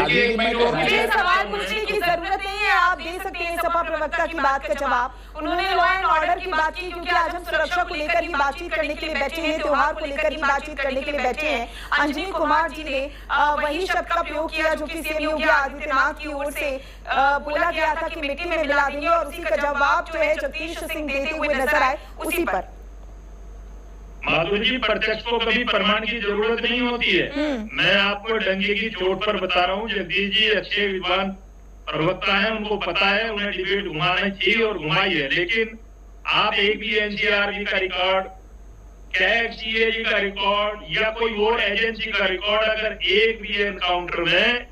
आगे मुझे सवाल पूछने की जरूरत नहीं है, आप दे सकते हैं सपा प्रवक्ता की बात का जवाब। उन्होंने लॉ एंड ऑर्डर की बात की, क्योंकि आज हम सुरक्षा को लेकर ही बातचीत करने के लिए बैठे हैं, त्योहार को लेकर ही बातचीत करने के लिए बैठे हैं। अंजनी कुमार जी ने वही शब्द का प्रयोग किया जो कि सीएम योगी आदित्यनाथ की ओर से बोला गया था कि मिट्टी में मिला देंगे, और उसी का जवाब जो है जगदीश सिंह देते हुए नजर आए। उसी पर माधुरी जी, प्रत्यक्ष को कभी प्रमाण की जरूरत नहीं होती है। मैं आपको डंके की चोट पर बता रहा हूँ, जगदीश जी अच्छे विद्वान प्रवक्ता हैं, उनको पता है, उन्हें डिबेट घुमाना चाहिए और घुमाई है। लेकिन आप एक भी एनसीआरबी का रिकॉर्ड, कैग का रिकॉर्ड या कोई और एजेंसी का रिकॉर्ड अगर एक भी एनकाउंटर में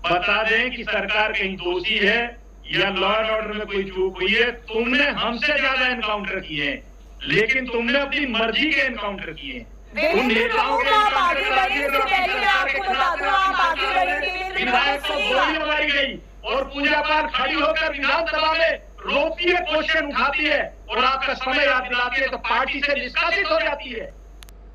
बता दें कि सरकार कहीं दोषी है या लॉ एंड ऑर्डर में कोई चूक हुई है, तुमने हमसे ज्यादा एनकाउंटर किए हैं, लेकिन तुमने अपनी मर्जी के एनकाउंटर किए हैं। उन नेताओं के विधायक को गोलियां मारी गई और पूजा पाठ खड़ी होकर विधानसभा में रोती है, क्वेश्चन उठाती है और आपका समय याद दिलाती है तो पार्टी से निष्कासित हो जाती है।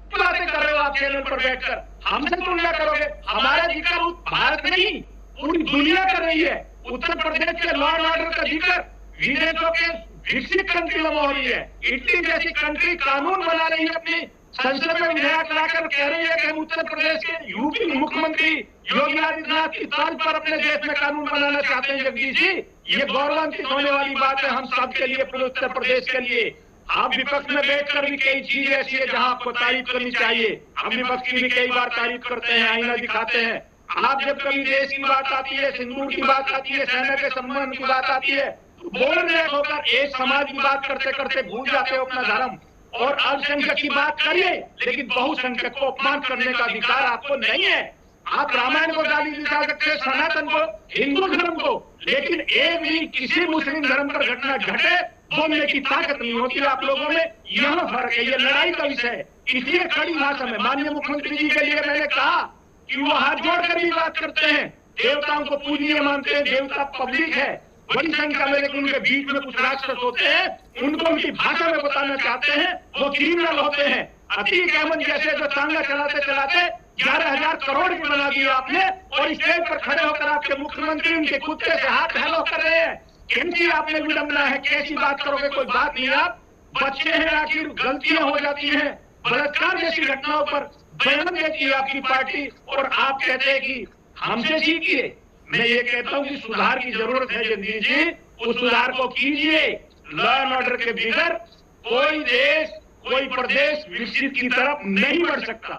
क्या बातें कर रहे हो आप चैनल पर बैठकर? हमसे तुलना करोगे? हमारा जिक्र भारत नहीं पूरी दुनिया कर रही है। उत्तर प्रदेश के लॉ एंड ऑर्डर का जिक्र विदेशों के विकसित कंट्री में हो रही है। इटली जैसी कंट्री कानून बना रही है, अपनी संसद में विधेयक लाकर कह रही है कि हम उत्तर प्रदेश के यूपी मुख्यमंत्री योगी आदित्यनाथ की तर्ज पर अपने देश में कानून बनाना चाहते हैं। जगदीश जी, ये गौरवान्वित होने वाली बात है हम सब के लिए, पूरे उत्तर प्रदेश के लिए। आप विपक्ष में बैठकर भी कई चीजें ऐसी है जहां आपको तारीफ करनी चाहिए। हम विपक्ष की भी कई बार तारीफ करते हैं, आईना दिखाते हैं। आप जब कभी देश की बात आती है, सिंदूर की बात आती है, सेना के सम्मान की बात आती है, बोल रहे होकर एक समाज की बात करते करते भूल जाते हो अपना धर्म और अल्पसंख्यक की बात करिए, लेकिन बहुसंख्यक को अपमान करने का अधिकार आपको नहीं है। आप रामायण को गाली दिखा सकते हैं, सनातन को, हिंदू धर्म को, लेकिन एक भी किसी मुस्लिम धर्म पर घटना घटे बोलने की ताकत नहीं होती आप लोगों में। यह फर्क है, ये लड़ाई का विषय है। इसलिए खड़ी भाषा में माननीय मुख्यमंत्री जी के लिए मैंने कहा कि वो हाथ जोड़कर भी बात करते हैं, देवताओं को पूजनीय मानते हैं, देवता पब्लिक है बड़ी संख्या में, लेकिन उनके बीच में कुछ राक्षस होते हैं, उनको उनकी भाषा में बताना चाहते हैं, वो क्रिमिनल होते हैं। अतीक अहमद जैसे जो तांगा चलाते चलाते 11,000 करोड़ की बना दिए आपने, और स्टेज पर खड़े होकर आपके मुख्यमंत्री उनके कुत्ते से हाथ हेलो कर रहे हैं। कैसी आपने विडंबना है, कैसी बात करोगे? कोई बात नहीं। आप बच्चे हैं, आखिर गलतियां हो जाती हैं। बलात्कार जैसी घटनाओं पर बयान देती है आपकी पार्टी और आप कहते हैं कि हमसे सीखिए। मैं ये कहता हूं कि सुधार की जरूरत है जगदीश जी, उस सुधार को कीजिए। लॉ एंड ऑर्डर के बगैर कोई देश, कोई प्रदेश विकसित की तरफ नहीं बढ़ सकता।